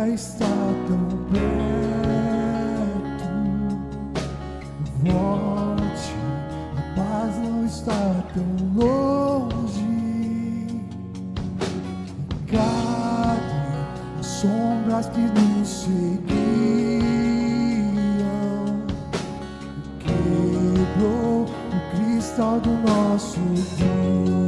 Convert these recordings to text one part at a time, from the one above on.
vida está tão perto. Volte, a paz não está tão longe. Cabe as sombras que nos seguiam. Quebrou o cristal do nosso orgulho.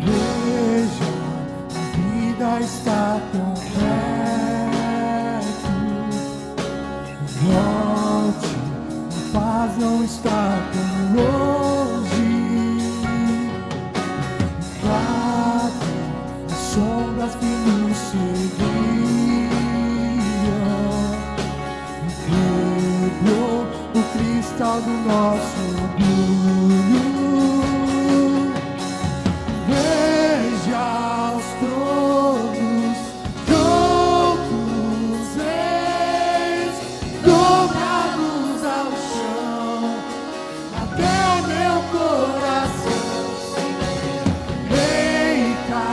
Veja, a vida está tão perto. Volte, a paz não está tão longe. Guarde as sombras que nos seguiam. Quebrou o cristal do nosso orgulho. Veja os tronos todos eles dobrados ao chão, até o meu coração. Eita,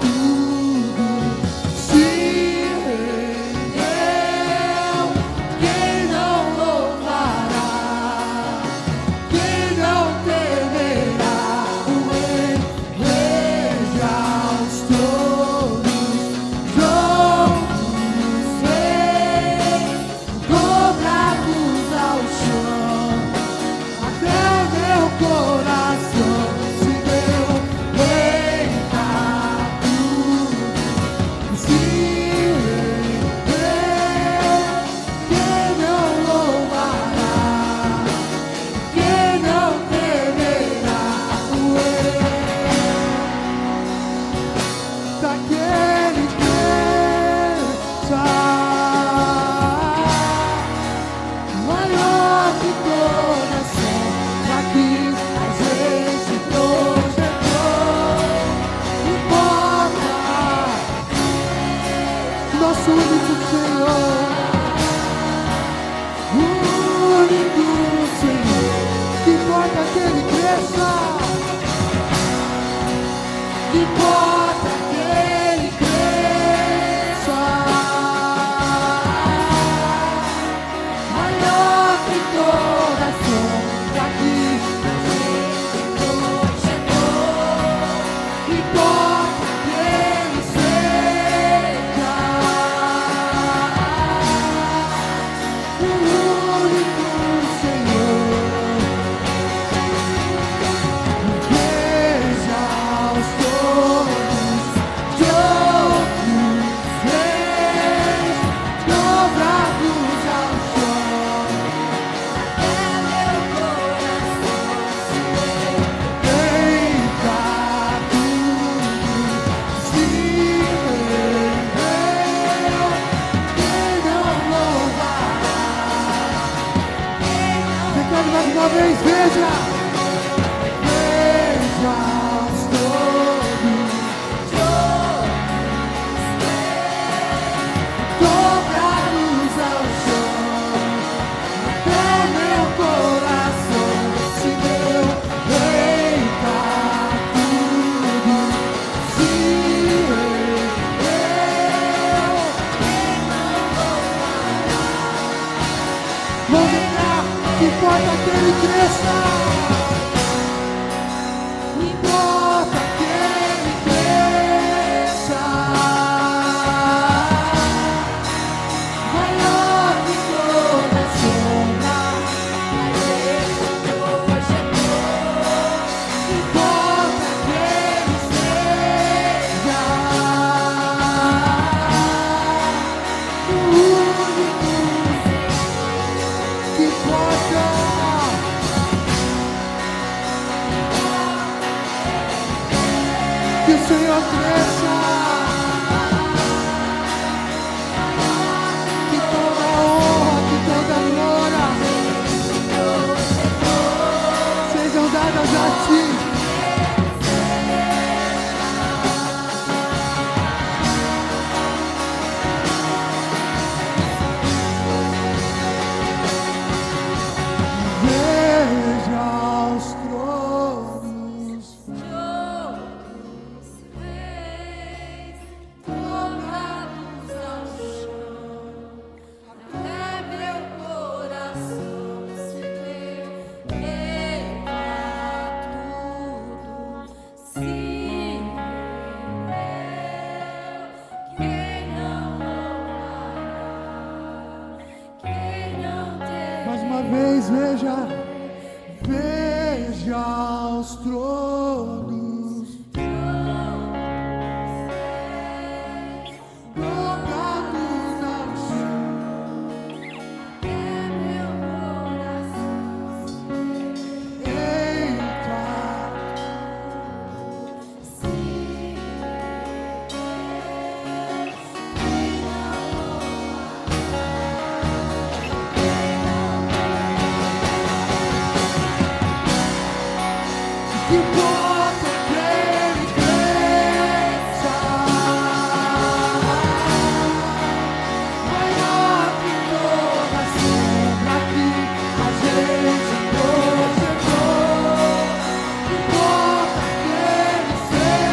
tudo se rendeu. Quem não louvará, quem não temerá o Rei? Veja os tronos todos eles dobrados ao chão, até o meu coração se deu. Eita, tudo se rendeu. Quem não louvará, quem não temerá o Rei? Daquele cresça maior que coração, daqui a gente projetou. Importa nosso único Senhor, o único Senhor. Que importa que Ele cresça, que importa que Ele cresça, maior que coração, daqui a gente projetou. Importa que Ele seja o único Senhor. Veja os tronos todos eles dobrados ao chão, até meu coração se deita, tudo se rendeu. Quem não louvará, declare mais uma vez, veja. Veja os tronos dobrados ao chão, até meu coração se deu. Eita, tudo se rendeu. Vamos lembrar que importa que Ele cresça. Importa que Ele cresça, maior que toda sombra, mas Ele projetou. Importa que Ele seja o único que importa. Que o Senhor cresça, que toda honra, que toda glória sejam dadas a Ti. Sim, quem não louvará, quem não tem. Mais uma vez, veja os tronos, colocados ao chão. Até meu coração Eita, sim, quem não que importa que ele cresça, maior que toda a sombra que a gente projetou. Que importa que ele seja,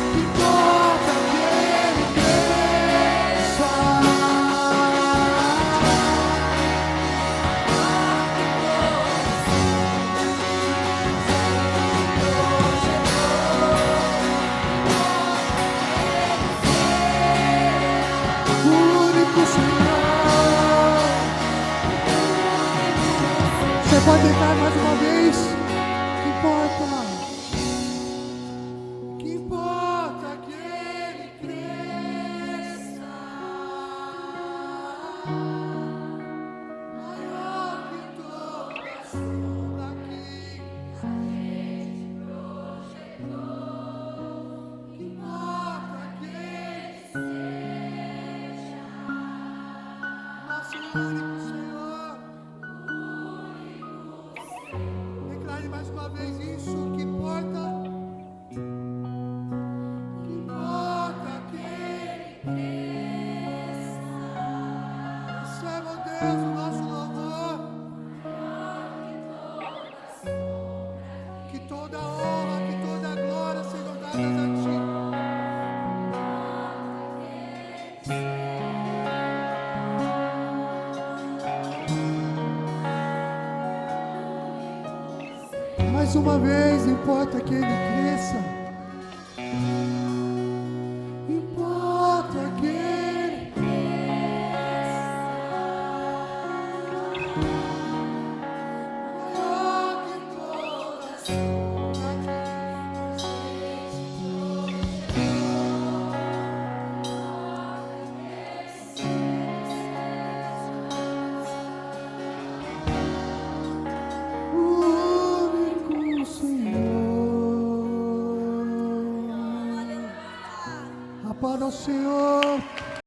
que importa que ele cresça. O único Senhor. Você pode entrar mais uma vez? Que importa? Que importa que ele cresça, maior que toda a sombra que a gente projetou. Que importa que ele seja nosso único Senhor. Declare mais uma vez isso. Que importa que ele receba, Deus, o nosso louvor. Que toda honra, que toda glória sejam dadas a ti. Mais uma vez, importa que ele cresça. Importa que ele maior que toda a sombra que a gente o único Senhor. A paz ao Senhor.